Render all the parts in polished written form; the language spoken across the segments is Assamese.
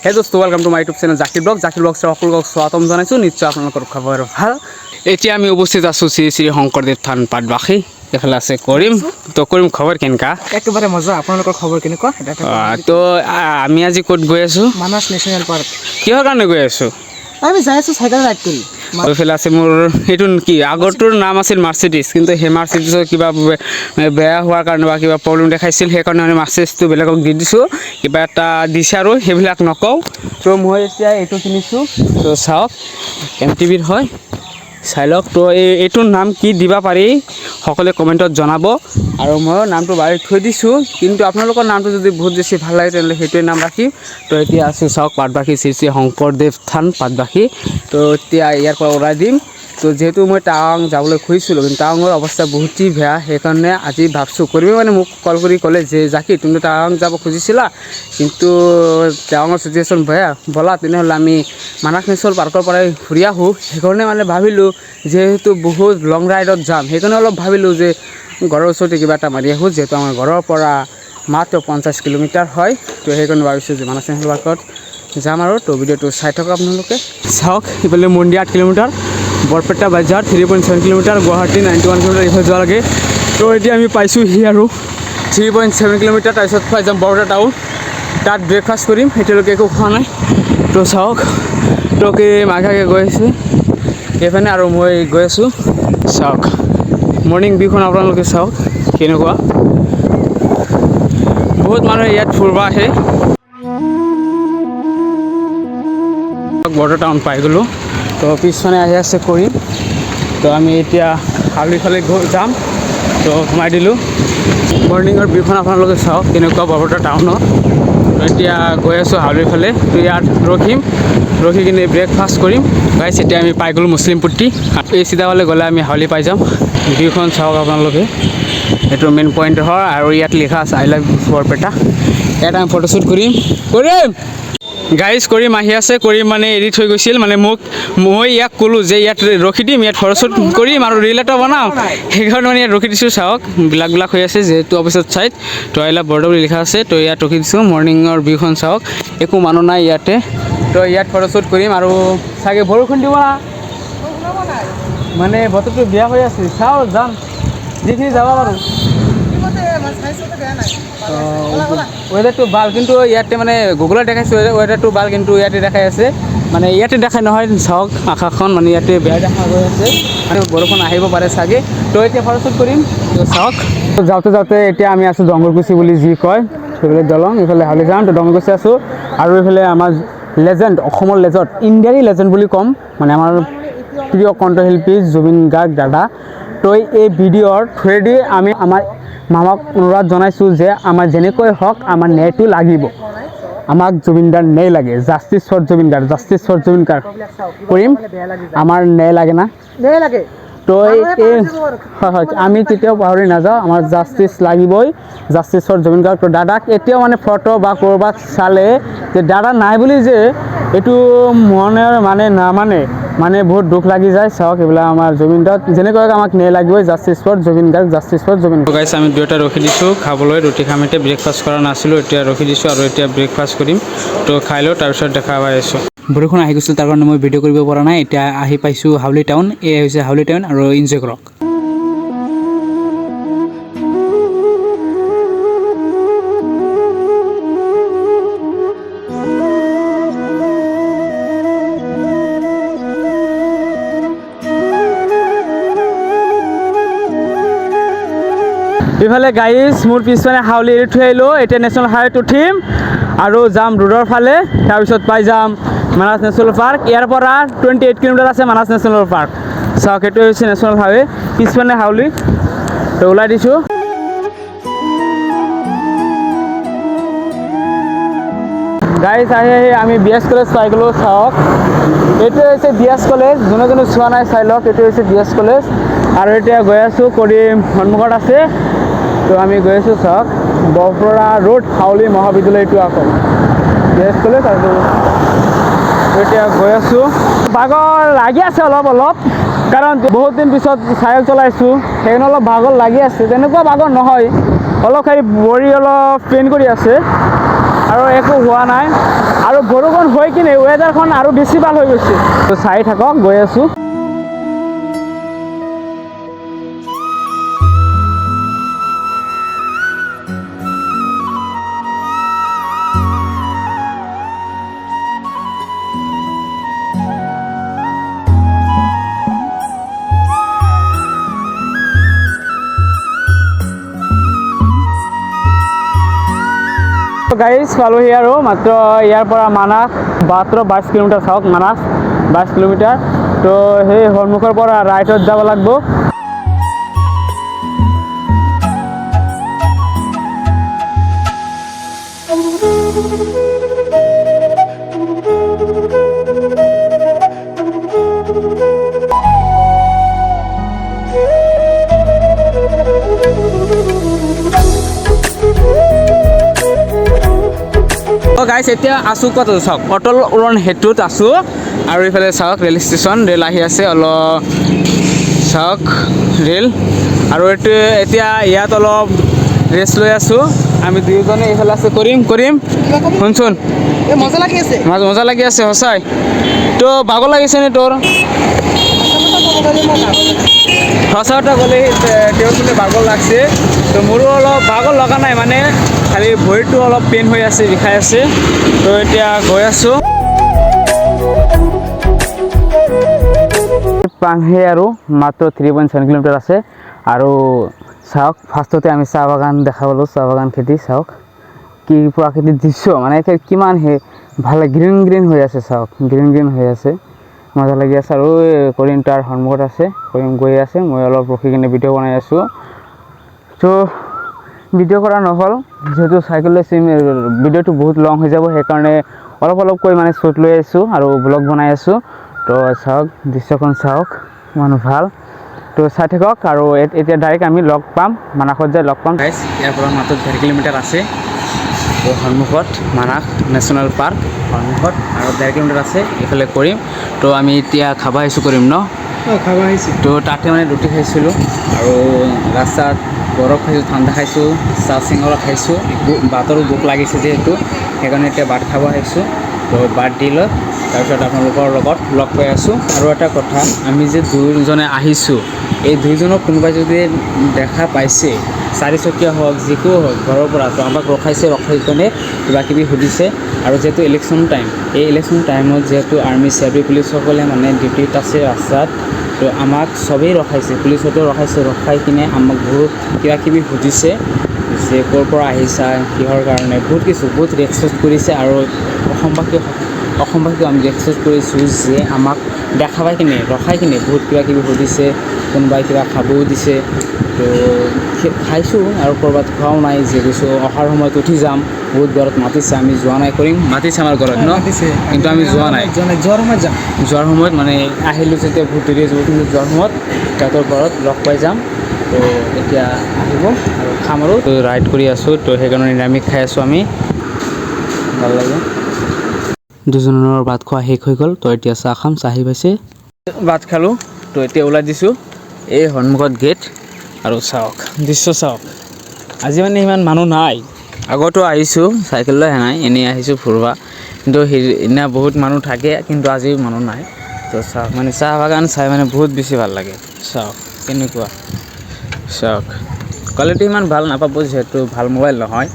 হে দোস্ত welcome to my YouTube channel Zakir blogs সকলোক স্বাগতম জনাইছোঁ নিশ্চয় আপোনালোকৰ খবৰ ভাল এতিয়া আমি উপস্থিত আছোঁ শ্ৰী শ্ৰী শংকৰদেৱ থান পাটবাসী এফালে আছে কৰিম তো কৰিম খবৰ কেনেকা একেবাৰে মজা আপোনালোকৰ খবৰ কেনেকুৱা তো আমি আজি ক'ত গৈ আছোঁ মানাস নেশ্যনেল পাৰ্ক কিহৰ কাৰণে গৈ আছোঁ আমি যাই আছোঁ চাইকেল ৰাইড কৰি এইফালে আছে মোৰ এইটো কি আগৰটোৰ নাম আছিল মাৰ্চিডিছ কিন্তু সেই মাৰ্চিডিছৰ কিবা বেয়া হোৱাৰ কাৰণে বা কিবা প্ৰব্লেম দেখাইছিল সেইকাৰণে আমি মাৰ্চিডিছটো বেলেগক দি দিছোঁ কিবা এটা দিছে আৰু সেইবিলাক নকওঁ তো মই এতিয়া এইটো কিনিছোঁ তো চাওক MTVৰ হয় চাই লওক তো এইটোৰ নাম কি দিব পাৰি সকলোৱে কমেণ্টত জনাব আৰু মই নামটো বাঢ়ি থৈ দিছোঁ কিন্তু আপোনালোকৰ নামটো যদি বহুত বেছি ভাল লাগে তেনেহ'লে সেইটোৱে নাম ৰাখিম তো এতিয়া আছোঁ চাওক পাটবাসী শ্ৰী শ্ৰী শংকৰদেৱ থান পাটবাসী তো এতিয়া ইয়াৰ পৰা ওলাই দিম তো যিহেতু মই টাৱাং যাবলৈ খুজিছিলোঁ কিন্তু টাৱাঙৰ অৱস্থা বহুতেই বেয়া সেইকাৰণে আজি ভাবছোঁ কৰিবি মানে মোক কল কৰি ক'লে যে জাকি তুমি টাৱাং যাব খুজিছিলা কিন্তু টাৱাঙৰ চিটুৱেশ্যন বেয়া ব'লা তেনেহ'লে আমি মানাস নেশ্যনেল পাৰ্কৰ পৰাই ঘূৰি আহোঁ সেইকাৰণে মানে ভাবিলোঁ যিহেতু বহুত লং ৰাইডত যাম সেইকাৰণে অলপ ভাবিলোঁ যে ঘৰৰ ওচৰতে কিবা এটা মাৰি আহোঁ যিহেতু আমাৰ ঘৰৰ পৰা মাত্ৰ 50 কিলোমিটাৰ হয় তো সেইকাৰণে ভাবিছোঁ যে মানাস নেশ্যনেল পাৰ্কত যাম আৰু তো ভিডিঅ'টো চাই থাকক আপোনালোকে চাওক ইফালে মন্দিৰ 8 কিলোমিটাৰ বৰপেটা বাজাৰ 3.7 কিলোমিটাৰ গুৱাহাটী 91 কিলোমিটাৰ ইফালে যোৱা লাগে তো এতিয়া আমি পাইছোঁহি আৰু 3.7 কিলোমিটাৰ তাৰপিছত পাই যাম বৰপেটা টাউন তাত ব্ৰেকফাষ্ট কৰিম এতিয়ালৈকে একো খোৱা নাই তো চাওক তোকে মাঘাকে গৈ আছে এইফালে আৰু মই গৈ আছোঁ চাওক মৰ্ণিং ভিউখন আপোনালোকে চাওক কেনেকুৱা বহুত মানুহে ইয়াত ফুৰিব আহে বৰপেটা টাউন পাই গ'লোঁ তো পিছফালে আহি আছে কৰিম তো আমি এতিয়া হাউলিফালে যাম তো সোমাই দিলোঁ মৰ্ণিঙৰ ভিউখন আপোনালোকে চাওক কেনেকুৱা বৰপেটা টাউনত এতিয়া গৈ আছোঁ হাউলিফালে তো ইয়াত ৰখি কিনে ব্ৰেকফাষ্ট কৰিম গাইছ এতিয়া আমি পাই গ'লোঁ মুছলিমপুটি এই চিধাফালে গ'লে আমি হাউলি পাই যাম ভিউখন চাওক আপোনালোকে এইটো মেইন পইণ্ট হয় আৰু ইয়াত লিখা আছে আই লাভ বৰপেটা ইয়াত আমি ফটোশ্বুট কৰিম গাইজ কৰিম আহি আছে কৰিম মানে এৰি থৈ গৈছিল মানে মই ইয়াক ক'লোঁ যে ইয়াত ৰখি দিম ইয়াত ফটোশ্বুট কৰিম আৰু ৰীল এটা বনাম সেইকাৰণে মানে ইয়াত ৰখি দিছোঁ চাওক বিলাক হৈ আছে যিহেতু অফিচত চাইড তো আই লাভ বৰপেটা বুলি লিখা আছে তো ইয়াত ৰখি দিছোঁ মৰ্ণিঙৰ ভিউখন চাওক একো মানুহ নাই ইয়াতে তো ইয়াত ফটোশ্বুট কৰিম আৰু চাগে বৰষুণ দিব না মানে বতৰটো বেয়া হৈ আছে চাওঁ যাম যিখিনি যাব পাৰোঁ ৱেডাৰটো ভাল কিন্তু ইয়াতে মানে গুগলত দেখাইছোঁ ৱেডাৰটো ভাল কিন্তু ইয়াতে দেখাই আছে মানে ইয়াতে দেখাই নহয় চাওক আকাশখন মানে ইয়াতে বেয়া দেখা গৈ আছে মানে বৰষুণ আহিব পাৰে চাগে তো এতিয়া ফটোশ্বুট কৰিম তো চাওক যাওঁতে এতিয়া আমি আছোঁ ডংগৰকুছি বুলি যি কয় সেইফালে দলং এইফালে হাউলি যাম তো ডংগৰকুছি আছোঁ আৰু এইফালে আমাৰ লেজেণ্ড অসমৰ লেজেণ্ড ইণ্ডিয়াৰী লেজেণ্ড বুলি ক'ম মানে আমাৰ প্ৰিয় কণ্ঠশিল্পী জুবিন গাৰ্গ দাদা তো এই ভিডিঅ'ৰ থ্ৰুৱেদি আমি আমাৰ মামাক অনুৰোধ জনাইছোঁ যে আমাৰ যেনেকৈ হওক আমাৰ ন্যায়টো লাগিব আমাক জুবিনদাৰ ন্যায় লাগে জাষ্টিছ ফৰ জুবিন গাৰ্গ কৰিম আমাৰ ন্যায় লাগে না ন্যায় লাগে তো এই হয় আমি কেতিয়াও পাহৰি নাযাওঁ আমাৰ জাষ্টিছ লাগিবই জাষ্টিছ ফৰ জুবিন গাৰ্গ তো দাদাক এতিয়াও মানে ফটো বা ক'ৰবাত চালে যে দাদা নাই বুলি যে এইটো মনৰ মানে বহুত দুখ লাগি যায় চাওক এইবিলাক আমাৰ জুবিন দাক যেনেকৈ আমাক ন্যায় লাগিবই জাষ্টিছ ফৰ জুবিন গাৰ্গ গাইছ আমি দুয়োটা ৰখি দিছোঁ খাবলৈ ৰুটি খাম এতিয়া ব্ৰেকফাষ্ট কৰা নাছিলোঁ এতিয়া ৰখি দিছোঁ আৰু এতিয়া ব্ৰেকফাষ্ট কৰিম তো খাই লওঁ তাৰপিছত দেখা পাই আছোঁ বৰষুণ আহি গৈছিল তাৰ কাৰণে মই ভিডিঅ' কৰিব পৰা নাই এতিয়া আহি পাইছোঁ হাউলি টাউন এয়া হৈছে হাউলি টাউন আৰু এনজয় কৰক ইফালে গাইজ মোৰ পিছফালে হাউলি এৰি থৈ আহিলোঁ এতিয়া নেশ্যনেল হাইৱেত উঠিম আৰু যাম ৰোডৰ ফালে তাৰপিছত পাই যাম মানাস নেশ্যনেল পাৰ্ক ইয়াৰ পৰা 28 কিলোমিটাৰ আছে মানাস নেশ্যনেল পাৰ্ক চাওক এইটো হৈছে নেশ্যনেল হাইৱে পিছফালে হাউলি তো ওলাই দিছোঁ গাইজ আহি আমি BS কলেজ পাই গ'লোঁ চাওক এইটো হৈছে BS কলেজ যোনে চোৱা নাই চাই লওক এইটো হৈছে BS কলেজ আৰু এতিয়া গৈ আছোঁ কৰিম সন্মুখত আছে তো আমি গৈ আছোঁ চাওক বৰপৰা ৰোড হাউলি মহাবিদ্যালয়টো আকৌ BS কলেজ আৰু এতিয়া গৈ আছোঁ ভাগৰ লাগি আছে অলপ কাৰণ বহুত দিন পিছত চাইকেল চলাইছোঁ সেইকাৰণে অলপ ভাগৰ লাগি আছে তেনেকুৱা ভাগৰ নহয় অলপ খালি ভৰি অলপ পেইন কৰি আছে আৰু একো হোৱা নাই আৰু বৰষুণ হৈ কিনে ৱেডাৰখন আৰু বেছি ভাল হৈ গৈছে তো চাই থাকক গৈ আছোঁ গাইজ পালোহি আৰু মাত্ৰ ইয়াৰ পৰা মানাস মাত্ৰ 22 কিলোমিটাৰ চাওক মানাস 22 কিলোমিটাৰ তো সেই সন্মুখৰ পৰা ৰাইটত যাব লাগিব গাইজ এতিয়া আছোঁ ক'ত চাওক অটল উৰণ সেতুত আছোঁ আৰু এইফালে চাওক ৰেল ষ্টেচন ৰেল আহি আছে অলপ চাওক ৰেল আৰু এইটো এতিয়া ইয়াত অলপ ৰেষ্ট লৈ আছোঁ আমি দুয়োজনে এইফালে আছে কৰিম শুনচোন মজা লাগি আছে মজা লাগি আছে সঁচাই তো ভাগৰ লাগিছেনে তোৰ সঁচা কথা ক'লে তেওঁৰ বোলে ভাগৰ লাগছে তো মোৰো অলপ ভাগৰ লগা নাই মানে খালি ভৰিটো অলপ পেইন হৈ আছে বিষাই আছে তো এতিয়া গৈ আছোঁ পাংহে আৰু মাত্ৰ 3.7 কিলোমিটাৰ আছে আৰু চাওক ফাৰ্ষ্টতে আমি চাহ বাগান দেখা পালোঁ চাহ বাগান খেতি চাওক কি প্ৰাকৃতিক দৃশ্য মানে কিমান ভাল গ্ৰীণ হৈ আছে চাওক গ্ৰীণ হৈ আছে মজা লাগি আছে আৰু কৰিম তাৰ সন্মুখত আছে কৰিম গৈ আছে মই অলপ ৰখি কিনে ভিডিঅ' বনাই আছোঁ তো ভিডিঅ' কৰা নহ'ল যিহেতু চাইকেল লৈছোঁ ভিডিঅ'টো বহুত লং হৈ যাব সেইকাৰণে অলপকৈ মানে শ্বুট লৈ আছোঁ আৰু ব্লগ বনাই আছোঁ তো চাওক দৃশ্যখন চাওক ইমান ভাল তো চাই থাকক আৰু এতিয়া ডাইৰেক্ট আমি লগ পাম মানাসত যাই লগ পাম গাইজ ইয়াৰ পৰা মাত্ৰ 1.5 কিলোমিটাৰ আছে তো সন্মুখত মানাস নেশ্যনেল পাৰ্ক সন্মুখত আৰু 1.5 কিলোমিটাৰ আছে এইফালে কৰিম তো আমি এতিয়া খাব আহিছোঁ কৰিম ন খাব আহিছোঁ তো তাতে মানে ৰুটি খাইছিলোঁ আৰু ৰাস্তাত বৰফ খাইছোঁ ঠাণ্ডা খাইছোঁ চাহ চিঙৰা খাইছোঁ ভাতৰো ভোক লাগিছে যিহেতু সেইকাৰণে এতিয়া ভাত খাব আহিছোঁ তো ভাত দি লৈ তাৰপিছত আপোনালোকৰ লগত লগ পাই আছোঁ আৰু এটা কথা আমি যে দুজনে আহিছোঁ এই দুইজনক কোনোবাই যদি দেখা পাইছে চাৰিচকীয়া হওক যিকোনো হওক ঘৰৰ পৰা তো আমাক ৰখাই কিনে কিবা কিবি সুধিছে আৰু যিহেতু ইলেকশ্যন টাইম এই ইলেকশ্যন টাইমত যিহেতু আৰ্মি CRP পুলিচসকলে মানে ডিউটিত আছে ৰাস্তাত তো আমাক চবেই ৰখাইছে পুলিচতো ৰখাই কিনে আমাক বহুত কিবা কিবি সুধিছে যে ক'ৰ পৰা আহিছা কিহৰ কাৰণে বহুত ৰেচপেক্ট কৰিছে আৰু অসমবাসীক আমি ৰেচপেক্ট কৰিছোঁ যে আমাক দেখা পাই কিনে ৰখাই কিনে বহুত কিবা কিবি সুধিছে কোনোবাই কিবা খাবও দিছে তো খাইছোঁ আৰু ক'ৰবাত খোৱাও নাই যে কৈছোঁ অহাৰ সময়ত উঠি যাম বহুত ঘৰত মাতিছে আমি যোৱা নাই কৰিম মাতিছে আমাৰ ঘৰত ন কিন্তু আমি যোৱা নাই যোৱাৰ সময়ত মানে আহিলোঁ যেতিয়া বহুত দেৰি যাব কিন্তু যোৱাৰ সময়ত সিহঁতৰ ঘৰত লগ পাই যাম তো এতিয়া আহিব আৰু খাম আৰু তো ৰাইড কৰি আছোঁ তো সেইকাৰণে নিৰামিষ খাই আছোঁ আমি ভাল লাগে দুজনৰ ভাত খোৱা শেষ হৈ গ'ল তো এতিয়া চাহ খাম চাহ আহি পাইছে ভাত খালোঁ তো এতিয়া ওলাই দিছোঁ এই সন্মুখত গেট আৰু চাওক দৃশ্য চাওক আজি মানে ইমান মানুহ নাই আগতো আহিছোঁ চাইকেল লৈ নাই এনেই আহিছোঁ ফুৰিবা কিন্তু সেইদিনা বহুত মানুহ থাকে কিন্তু আজি মানুহ নাই তো চাওক মানে চাহ বাগান চাই মানে বহুত বেছি ভাল লাগে চাওক কেনেকুৱা চাওক কোৱালিটি ইমান ভাল নাপাব যিহেতু ভাল মোবাইল নহয়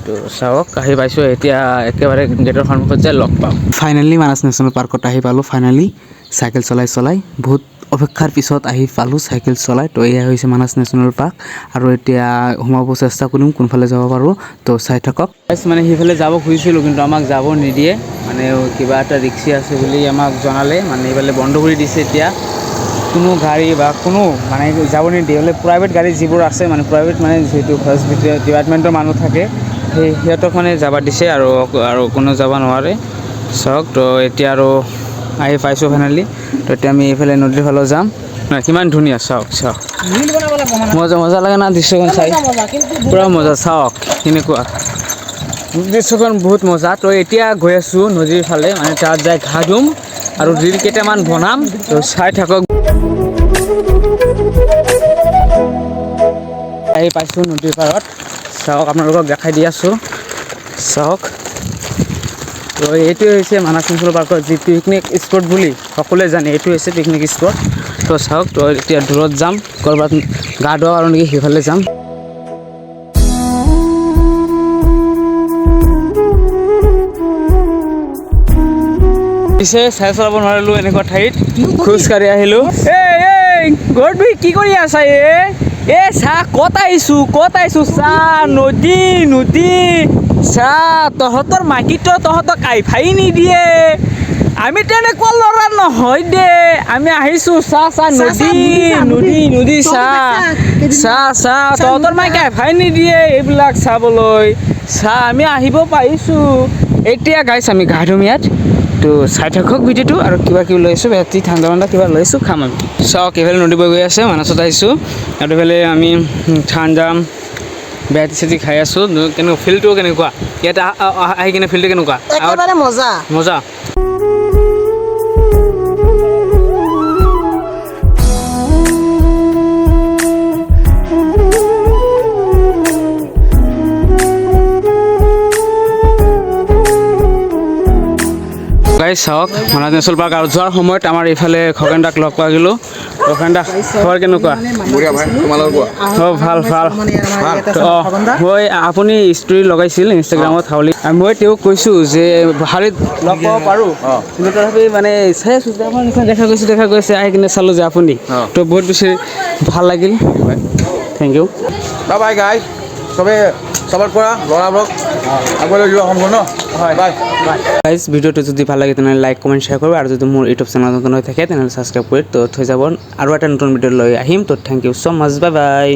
তো চাওক আহি পাইছোঁ এতিয়া একেবাৰে গেটৰ সন্মুখত যাই লগ পাম ফাইনেলি মানাস নেশ্যনেল পাৰ্কত আহি পালোঁ ফাইনেলি চাইকেল চলাই বহুত অপেক্ষাৰ পিছত আহি পালোঁ চাইকেল চলাই তো এয়া হৈছে মানাস নেশ্যনেল পাৰ্ক আৰু এতিয়া সোমাব চেষ্টা কৰিম কোনফালে যাব পাৰোঁ তো চাই থাকক মানে সেইফালে যাব খুজিছিলোঁ কিন্তু আমাক যাব নিদিয়ে মানে কিবা এটা ৰিক্সি আছে বুলি আমাক জনালে মানে এইফালে বন্ধ কৰি দিছে এতিয়া কোনো গাড়ী বা কোনো মানে যাব নিদিয়ে হ'লে প্ৰাইভেট গাড়ী যিবোৰ আছে মানে প্ৰাইভেট মানে যিহেতু ফাৰ্ষ্ট ডিপাৰ্টমেণ্টৰ মানুহ থাকে সিহঁতক মানে যাব দিছে আৰু কোনো যাব নোৱাৰে চাওক তো এতিয়া আৰু আহি পাইছোঁ ফাইনেলি তো এতিয়া আমি এইফালে নদীৰ ফালে যাম কিমান ধুনীয়া চাওক মজা লাগে না দৃশ্যখন চাই পূৰা মজা চাওক কেনেকুৱা দৃশ্যখন বহুত মজা তো এতিয়া গৈ আছোঁ নদীৰ ফালে মানে তাত যাই ঘা ধুম আৰু ৰীল কেইটামান বনাম তো চাই থাকক আহি পাইছোঁ নদীৰ পাৰত চাওক আপোনালোকক দেখাই দি আছোঁ চাওক তো তো এইটোৱে হৈছে মানাহ নেশ্যনেল পাৰ্কৰ যি পিকনিক স্পট বুলি সকলোৱে জানে, এইটো হৈছে পিকনিক স্পট। তো চাওক, তো এতিয়া দূৰত যাম, ক'ৰবাত গা ধোৱা আৰু নেকি সেইফালে যাম। পিছে চাই চলাব নোৱাৰিলোঁ এনেকুৱা ঠাইত খোজকাঢ়ি আহিলোঁ। এই ঘৰটো কি কৰি আছা? চাহ ক'ত আহিছোঁ চাহ নদী চাহ তহঁতৰ মাইকীটো তহঁতক আইফাই নিদিয়ে। আমি তেনেকুৱা ল'ৰা নহয় দে, আমি আহিছোঁ চাহ নদী চাহ তহঁতৰ মাইকী আইফাই নিদিয়ে এইবিলাক চাবলৈ। চাহ আমি আহিব পাৰিছোঁ। এতিয়া গাইছ আমি গা ধুম ইয়াত। তো চাই থাকক ভিডিঅ'টো, আৰু কিবা কিবি লৈছোঁ, ৰাতি ঠাণ্ডা কিবা লৈছোঁ, খাম আমি। চাওক এইফালে নদী বৈ গৈ আছে, মানাছত আহিছোঁ। আৰু এইফালে আমি ঠাণ্ডা বেটি চেটি খাই আছোঁ। কেনেকুৱা ফিল্ডটো কেনেকুৱা ইয়াত আহি কিনে ফিল্ডটো কেনেকুৱা? একেবাৰে মজা। মজা। গাইজ চাওক মানাহ নেশ্যনেল পাৰ্ক, আৰু যোৱাৰ সময়ত আমাৰ এইফালে খগেন দাক লগ পাই গ'লোঁ। খগেন দা খবৰ কেনেকুৱা? ভাল মই আপুনি ষ্টৰি লগাইছিল ইনষ্টাগ্ৰামত হাউলি, মই তেওঁক কৈছোঁ যে হাউলিত লগ পাব পাৰোঁ, কিন্তু তথাপি মানে চাই আছোঁ যে আমাৰ নিচিনা দেখা গৈছে আহি কিনে চালোঁ যে আপুনি, তো বহুত বেছি ভাল লাগিল। Thank you. বাই গাইজ, চবে চাপৰ্ট কৰা ল'ৰাবোৰক আগলৈ যোৱা সম্ভৱ ন। হয় বাই। গাইজ ভিডিঅ'টো যদি ভাল লাগে তেনেহ'লে লাইক কমেণ্ট শ্বেয়াৰ কৰিব, আৰু যদি মোৰ ইউটিউব চেনেল নতুন হৈ থাকে তেনেহ'লে ছাবস্ক্ৰাইব কৰি তো থৈ যাব। আৰু এটা নতুন ভিডিঅ' লৈ আহিম। তো thank you so' much, bye bye.